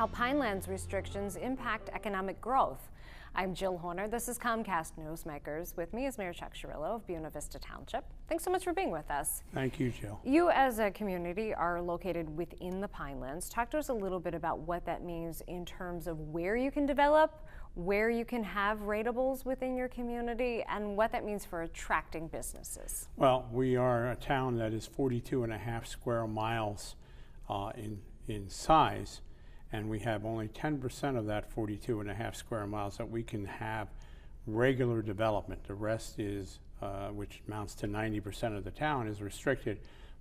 how Pinelands restrictions impact economic growth. I'm Jill Horner. This is Comcast Newsmakers. With me is Mayor Chuck Chiarello of Buena Vista Township. Thanks so much for being with us. Thank you, Jill. You as a community are located within the Pinelands. Talk to us a little bit about what that means in terms of where you can develop, where you can have ratables within your community, and what that means for attracting businesses. Well, we are a town that is 42.5 square miles in size, and we have only 10% of that 42.5 square miles that we can have regular development. The rest is, which amounts to 90% of the town, is restricted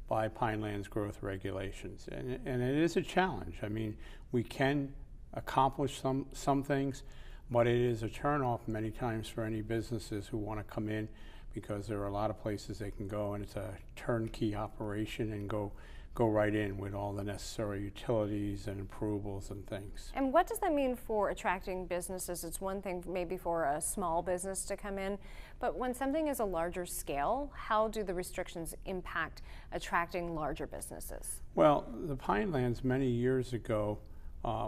by Pinelands growth regulations. And it is a challenge. I mean, we can accomplish some things, but it is a turnoff many times for any businesses who want to come in, because there are a lot of places they can go, and it's a turnkey operation and go right in with all the necessary utilities and approvals and things. And what does that mean for attracting businesses? It's one thing maybe for a small business to come in, but when something is a larger scale, how do the restrictions impact attracting larger businesses? Well, the Pinelands many years ago,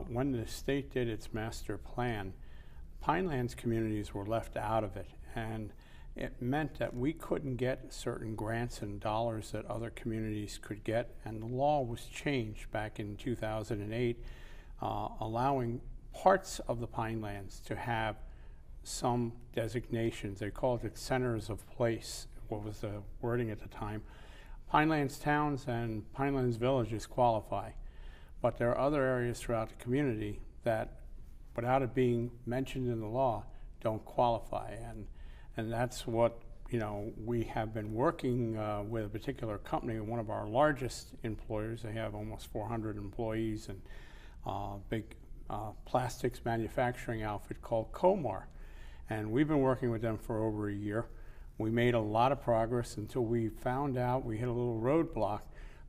when the state did its master plan, Pinelands communities were left out of it, and it meant that we couldn't get certain grants and dollars that other communities could get, and the law was changed back in 2008, allowing parts of the Pinelands to have some designations. They called it centers of place, what was the wording at the time. Pinelands towns and Pinelands villages qualify, but there are other areas throughout the community that, without it being mentioned in the law, don't qualify. And that's what, we have been working with a particular company, one of our largest employers. They have almost 400 employees, and big plastics manufacturing outfit called Comar. And we've been working with them for over a year. We made a lot of progress until we found out, we hit a little roadblock,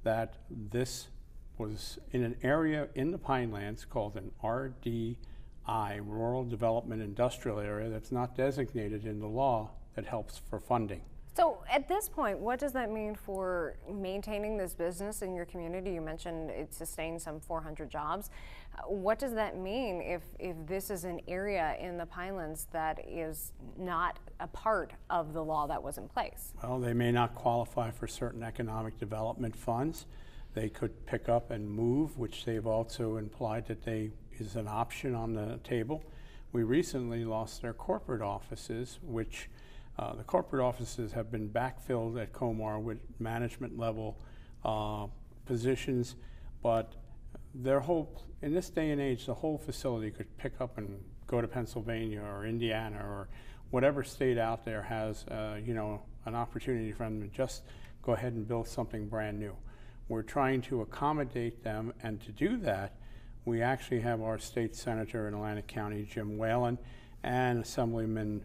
that this was in an area in the Pinelands called an RDI, Rural Development Industrial Area, that's not designated in the law that helps for funding. So at this point, what does that mean for maintaining this business in your community? You mentioned it sustained some 400 jobs. What does that mean if this is an area in the Pinelands that is not a part of the law that was in place? Well, they may not qualify for certain economic development funds. They could pick up and move, which they've also implied that is an option on the table. We recently lost their corporate offices, which the corporate offices have been backfilled at Comar with management level positions, but in this day and age, the whole facility could pick up and go to Pennsylvania or Indiana or whatever state out there has an opportunity for them to just go ahead and build something brand new. We're trying to accommodate them, and to do that, we actually have our state senator in Atlantic County, Jim Whalen, and Assemblyman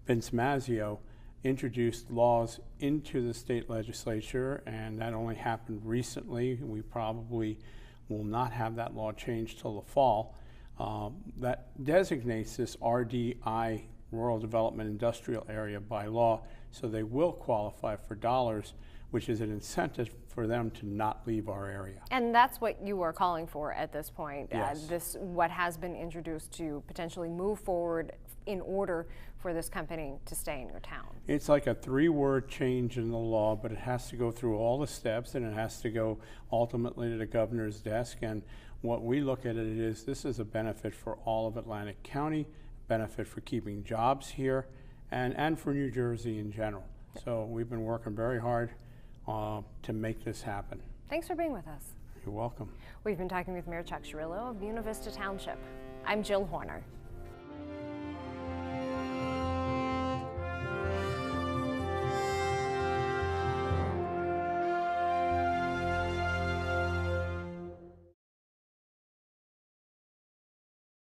Vince Mazzio introduced laws into the state legislature, and that only happened recently. We probably will not have that law changed till the fall. That designates this RDI, Rural Development Industrial Area, by law, so they will qualify for dollars, which is an incentive for them to not leave our area. And that's what you are calling for at this point. Yes. What has been introduced to potentially move forward in order for this company to stay in your town. It's like a 3-word change in the law, but it has to go through all the steps, and it has to go ultimately to the governor's desk. And what we look at it is, this is a benefit for all of Atlantic County, benefit for keeping jobs here, and for New Jersey in general. So we've been working very hard to make this happen. Thanks for being with us. You're welcome. We've been talking with Mayor Chuck Chiarello of Buena Vista Township. I'm Jill Horner.